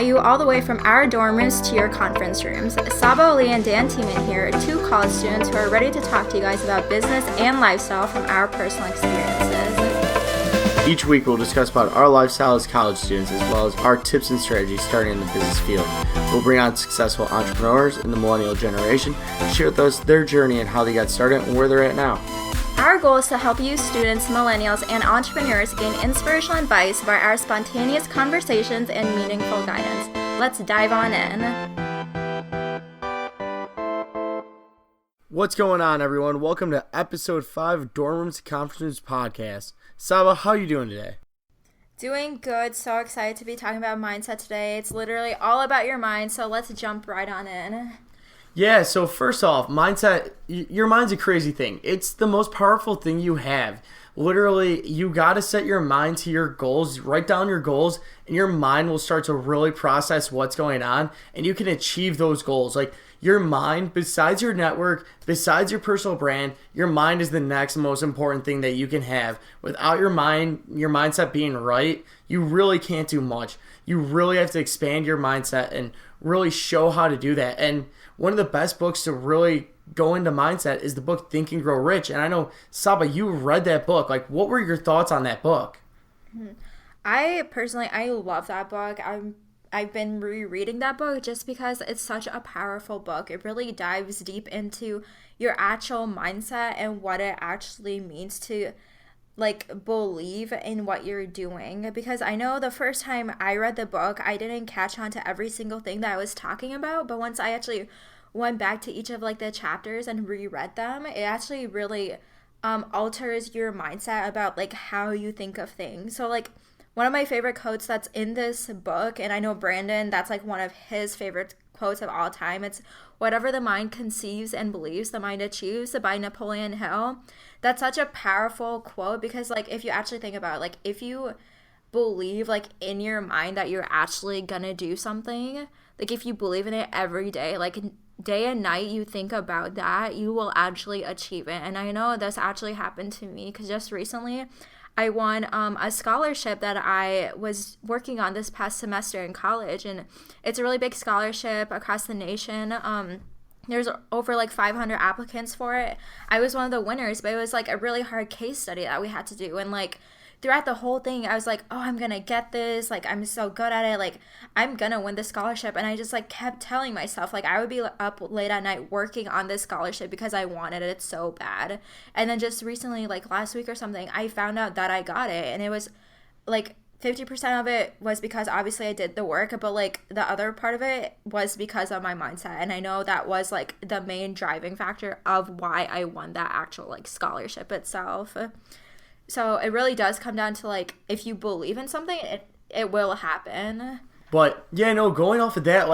at you all the way from our dorm rooms to your conference rooms. Sabah and Dan team in here are two college students who are ready to talk to you guys about business and lifestyle from our personal experiences. Each week we'll discuss about our lifestyle as college students as well as our tips and strategies starting in the business field. We'll bring on successful entrepreneurs in the millennial generation to share with us their journey and how they got started and where they're at now. Our goal is to help you students, millennials, and entrepreneurs gain inspirational advice via our spontaneous conversations and meaningful guidance. Let's dive on in. What's going on, everyone? Welcome to episode 5 of Dorm Rooms Conferences podcast. Sabah, how are you doing today? Doing good. So excited to be talking about mindset today. It's literally all about your mind, so let's jump right on in. Yeah, so first off, mindset, your mind's a crazy thing. It's the most powerful thing you have. Literally, you got to set your mind to your goals, write down your goals, and your mind will start to really process what's going on, and you can achieve those goals. Like, your mind, besides your network, besides your personal brand, your mind is the next most important thing that you can have. Without your mind, your mindset being right, you really can't do much. You really have to expand your mindset and really show how to do that. And one of the best books to really go into mindset is the book Think and Grow Rich. And I know, Sabah, you read that book. Like, what were your thoughts on that book? I love that book. I've been rereading that book just because it's such a powerful book. It really dives deep into your actual mindset and what it actually means to believe in what you're doing. Because I know the first time I read the book, I didn't catch on to every single thing that I was talking about, but once I actually went back to each of the chapters and reread them, it actually really alters your mindset about how you think of things. So one of my favorite quotes that's in this book, and I know Brandon, that's one of his favorite quotes of all time. It's "Whatever the mind conceives and believes, the mind achieves" by Napoleon Hill. That's such a powerful quote because if you actually think about it, if you believe in your mind that you're actually gonna do something, if you believe in it every day, day and night you think about that, you will actually achieve it. And I know this actually happened to me because just recently I won a scholarship that I was working on this past semester in college, and it's a really big scholarship across the nation. There's over 500 applicants for it. I was one of the winners, but it was a really hard case study that we had to do, and throughout the whole thing, I was oh, I'm gonna get this, I'm so good at it, I'm gonna win the scholarship. And I just kept telling myself I would be up late at night working on this scholarship because I wanted it so bad. And then just recently, last week or something, I found out that I got it, and it was 50% of it was because obviously I did the work, but the other part of it was because of my mindset. And I know that was the main driving factor of why I won that actual scholarship itself. So it really does come down to if you believe in something, it will happen. But yeah, no, going off of that,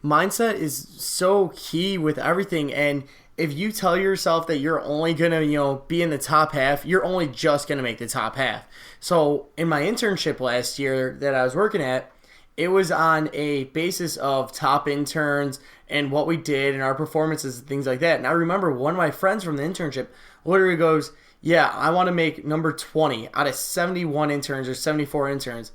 mindset is so key with everything. And if you tell yourself that you're only gonna, be in the top half, you're only just gonna make the top half. So in my internship last year that I was working at, it was on a basis of top interns and what we did and our performances and things like that. And I remember one of my friends from the internship literally goes, "Yeah, I want to make number 20 out of 71 interns or 74 interns."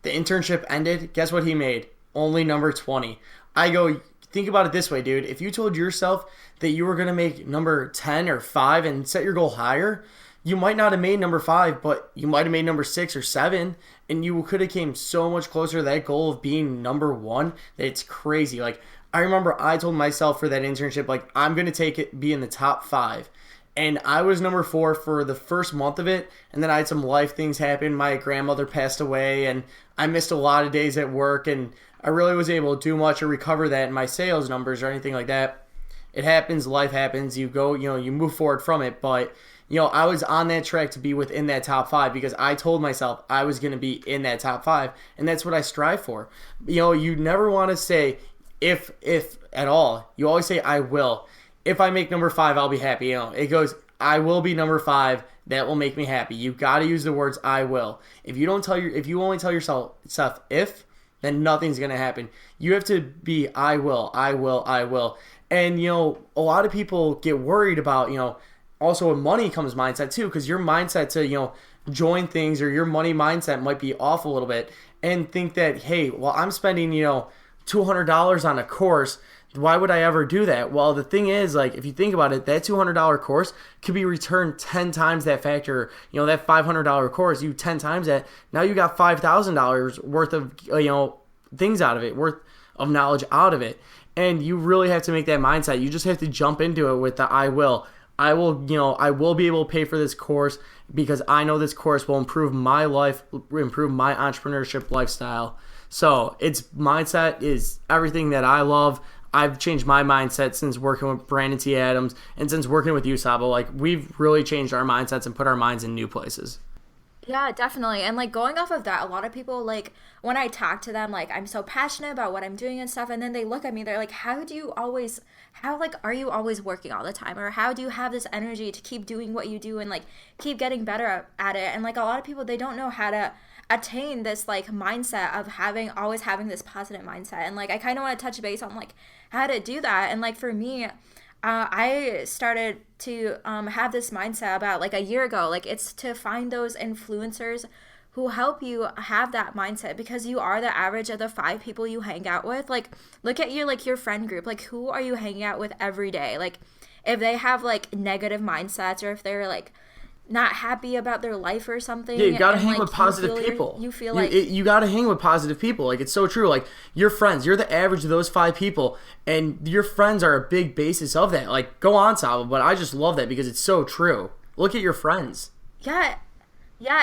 The internship ended. Guess what he made? Only number 20. I go, think about it this way, dude. If you told yourself that you were going to make number 10 or 5 and set your goal higher, you might not have made number 5, but you might have made number 6 or 7, and you could have came so much closer to that goal of being number 1 that it's crazy. I remember I told myself for that internship, I'm going to be in the top 5. And I was number 4 for the first month of it, and then I had some life things happen. My grandmother passed away, and I missed a lot of days at work, and I really was able to do much or recover that in my sales numbers or anything like that. It happens, life happens, you go, you move forward from it, but, I was on that track to be within that top 5 because I told myself I was going to be in that top 5, and that's what I strive for. You never want to say if at all. You always say, I will. If I make number 5, I'll be happy. It goes, I will be number 5. That will make me happy. You got to use the words I will. If you only tell yourself if, then nothing's going to happen. You have to be I will, I will, I will. And a lot of people get worried about, also with money comes mindset too, because your mindset to, join things, or your money mindset might be off a little bit, and think that, hey, well, I'm spending, $200 on a course. Why would I ever do that? Well, the thing is, like, if you think about it, that $200 course could be returned 10 times that factor. That $500 course, you 10 times that. Now you got $5,000 worth of, things out of it, worth of knowledge out of it. And you really have to make that mindset. You just have to jump into it with the I will. I will be able to pay for this course because I know this course will improve my life, improve my entrepreneurship lifestyle. So mindset is everything that I love. I've changed my mindset since working with Brandon T. Adams and since working with you, Sabah. Like, we've really changed our mindsets and put our minds in new places. Yeah, definitely. And like going off of that, a lot of people, like, when I talk to them, like, I'm so passionate about what I'm doing and stuff, and then they look at me, they're like, are you always working all the time? Or how do you have this energy to keep doing what you do and like keep getting better at it? And like a lot of people, they don't know how to attain this like mindset of always having this positive mindset. And like I kind of want to touch base on like how to do that. And like for me, I started to have this mindset about like a year ago. Like, it's to find those influencers who help you have that mindset, because you are the average of the 5 people you hang out with. Like, look at your friend group. Like, who are you hanging out with every day? Like, if they have like negative mindsets, or if they're like not happy about their life or something. Yeah, you gotta hang with positive people. You feel like you gotta hang with positive people. Like, it's so true. Like, your friends, you're the average of those 5 people, and your friends are a big basis of that. Like, go on, Sabah, but I just love that because it's so true. Look at your friends. Yeah,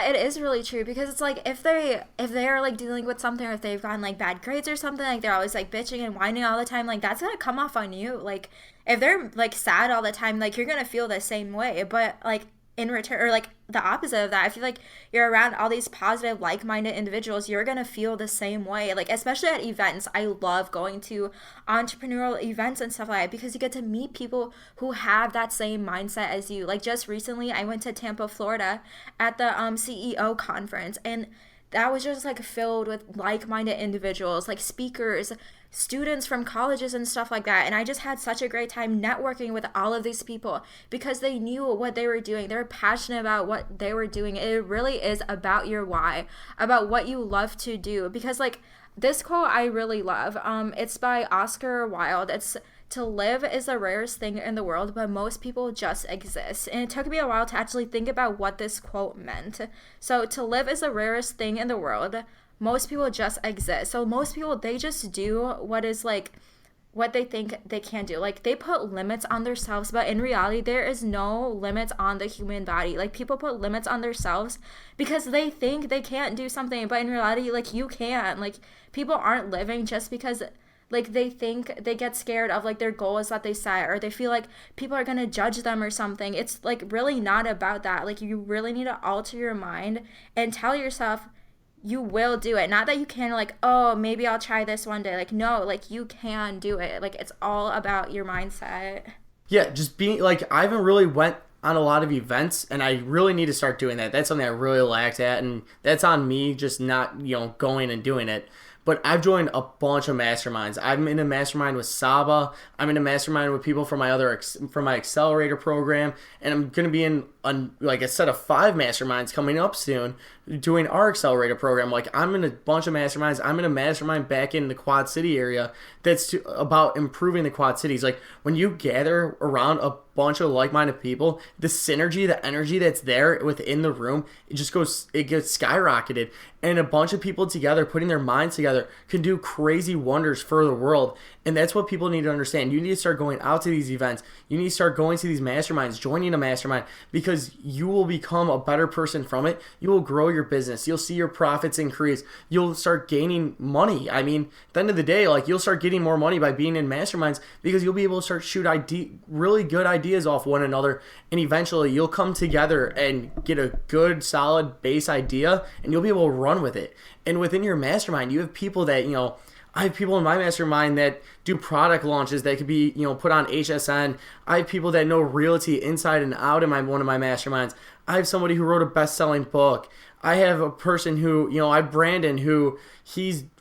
it is really true, because it's like if they're like dealing with something, or if they've gotten like bad grades or something, like they're always like bitching and whining all the time, like that's gonna come off on you. Like, if they're like sad all the time, like you're gonna feel the same way. But like in return, or like the opposite of that, I feel like you're around all these positive, like-minded individuals, you're gonna feel the same way. Like, especially at events, I love going to entrepreneurial events and stuff like that, because you get to meet people who have that same mindset as you. Like, just recently I went to Tampa, Florida at the CEO conference, and that was just like filled with like-minded individuals, like speakers, students from colleges and stuff like that. And I just had such a great time networking with all of these people, because they knew what they were doing. They were passionate about what they were doing. It really is about your why, about what you love to do. Because like this quote I really love, it's by Oscar Wilde. It's, "To live is the rarest thing in the world, but most people just exist." And it took me a while to actually think about what this quote meant. So, to live is the rarest thing in the world. Most people just exist. So most people, they just do what is like what they think they can do. Like, they put limits on themselves, but in reality there is no limits on the human body. Like, people put limits on themselves because they think they can't do something, but in reality, like, you can. Like, people aren't living just because like they think, they get scared of like their goals that they set, or they feel like people are going to judge them or something. It's like really not about that. Like, you really need to alter your mind and tell yourself you will do it. Not that you can, like, oh, maybe I'll try this one day. Like, no, like, you can do it. Like, it's all about your mindset. Yeah, just being like, I haven't really went on a lot of events, and I really need to start doing that. That's something I really lacked at, and that's on me just not, going and doing it. But I've joined a bunch of masterminds. I'm in a mastermind with Sabah. I'm in a mastermind with people from my Accelerator program, and I'm gonna be in like a set of 5 masterminds coming up soon, doing our Accelerator program. Like, I'm in a bunch of masterminds. I'm in a mastermind back in the Quad City area that's about improving the Quad Cities. Like, when you gather around a bunch of like-minded people, the synergy, the energy that's there within the room, it gets skyrocketed. And a bunch of people together, putting their minds together, can do crazy wonders for the world. And that's what people need to understand. You need to start going out to these events. You need to start going to these masterminds, joining a mastermind, because you will become a better person from it. You will grow your business. You'll see your profits increase. You'll start gaining money. I mean, at the end of the day, like, you'll start getting more money by being in masterminds, because you'll be able to start shoot really good ideas off one another. And eventually you'll come together and get a good, solid base idea, and you'll be able to run with it. And within your mastermind, you have people that, I have people in my mastermind that do product launches that could be, put on HSN. I have people that know realty inside and out in one of my masterminds. I have somebody who wrote a best-selling book. I have a person who, I have Brandon, who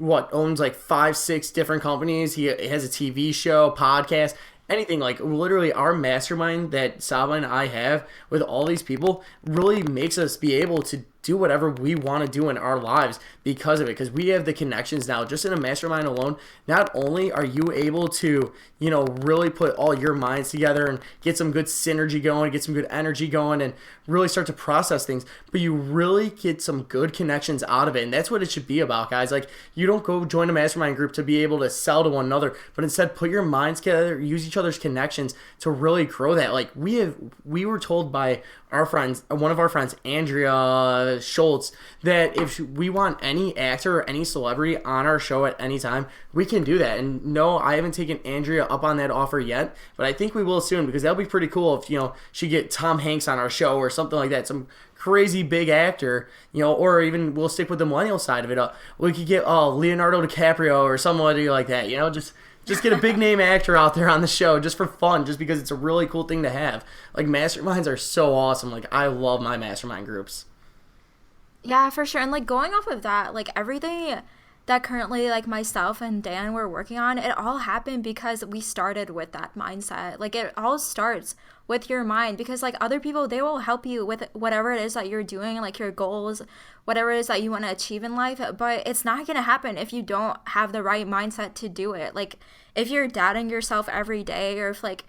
owns like 5-6 different companies. He has a TV show, podcast, anything. Like, literally our mastermind that Sabah and I have with all these people really makes us be able to do whatever we want to do in our lives because of it, because we have the connections now. Just in a mastermind alone, not only are you able to, really put all your minds together and get some good synergy going, get some good energy going, and really start to process things, but you really get some good connections out of it. And that's what it should be about, guys. Like, you don't go join a mastermind group to be able to sell to one another, but instead put your minds together, use each other's connections to really grow that. Like, we were told by one of our friends, Andrea Schultz, that if we want any actor or any celebrity on our show at any time, we can do that. And no, I haven't taken Andrea up on that offer yet, but I think we will soon, because that'll be pretty cool if, she get Tom Hanks on our show or something like that, some crazy big actor, or even we'll stick with the millennial side of it. We could get Leonardo DiCaprio or somebody like that, just get a big name actor out there on the show just for fun, just because it's a really cool thing to have. Like, masterminds are so awesome. Like, I love my mastermind groups. Yeah, for sure. And like, going off of that, like, everything that currently like myself and Dan were working on, it all happened because we started with that mindset. Like, it all starts with your mind, because like other people, they will help you with whatever it is that you're doing, like your goals, whatever it is that you want to achieve in life, but it's not going to happen if you don't have the right mindset to do it. Like, if you're doubting yourself every day, or if like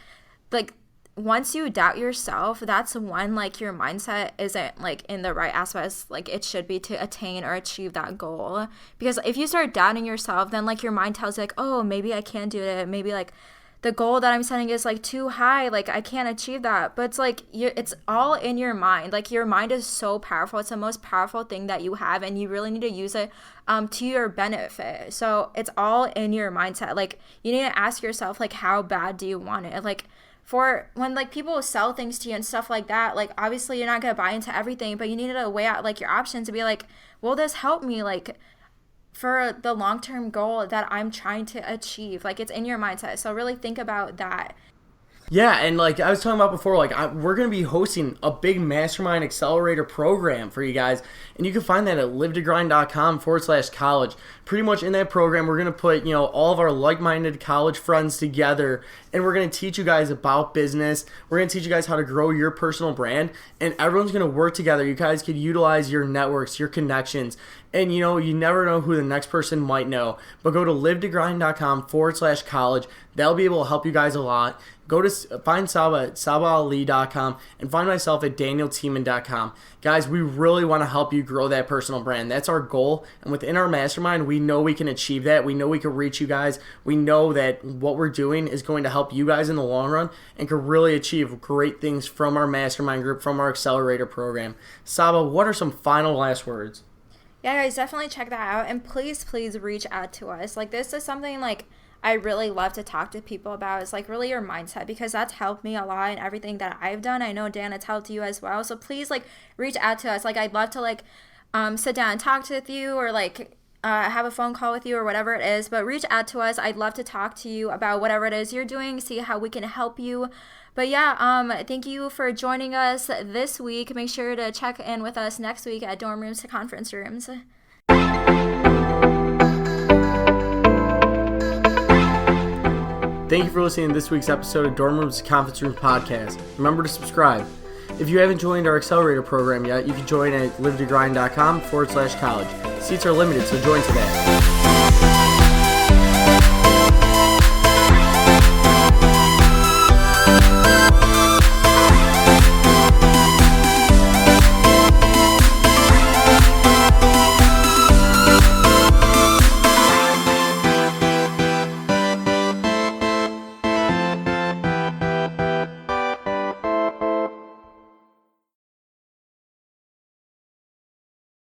once you doubt yourself, that's when like your mindset isn't like in the right aspects like it should be to attain or achieve that goal. Because if you start doubting yourself, then like your mind tells you like, oh, maybe I can't do it, maybe like the goal that I'm setting is like too high, like I can't achieve that. But it's like it's all in your mind. Like, your mind is so powerful. It's the most powerful thing that you have, and you really need to use it to your benefit. So it's all in your mindset. Like, you need to ask yourself, like, how bad do you want it? Like, for when like people sell things to you and stuff like that, like, obviously you're not going to buy into everything, but you need to weigh out like your options to be like, will this help me like for the long-term goal that I'm trying to achieve? Like, it's in your mindset. So really think about that. Yeah, and like I was talking about before, like we're going to be hosting a big mastermind accelerator program for you guys, and you can find that at livetogrind.com/college. Pretty much in that program, we're going to put, all of our like-minded college friends together, and we're going to teach you guys about business. We're going to teach you guys how to grow your personal brand, and everyone's going to work together. You guys could utilize your networks, your connections, and you never know who the next person might know. But go to livetogrind.com/college. That'll be able to help you guys a lot. Go to find Sabah at sabahali.com and find myself at danieltieman.com. Guys, we really want to help you grow that personal brand. That's our goal. And within our mastermind, we know we can achieve that. We know we can reach you guys. We know that what we're doing is going to help you guys in the long run and can really achieve great things from our mastermind group, from our Accelerator program. Sabah, what are some final last words? Yeah, guys, definitely check that out. And please reach out to us. Like, this is something like I really love to talk to people about, is like really your mindset, because that's helped me a lot in everything that I've done. I know, Dan, it's helped you as well. So please like reach out to us. Like, I'd love to like sit down and talk with you, or like have a phone call with you, or whatever it is. But reach out to us. I'd love to talk to you about whatever it is you're doing, see how we can help you. But yeah, thank you for joining us this week. Make sure to check in with us next week at Dorm Rooms to Conference Rooms. Thank you for listening to this week's episode of Dorm Rooms Conference Rooms Podcast. Remember to subscribe. If you haven't joined our Accelerator program yet, you can join at livetogrind.com/college. Seats are limited, so join today.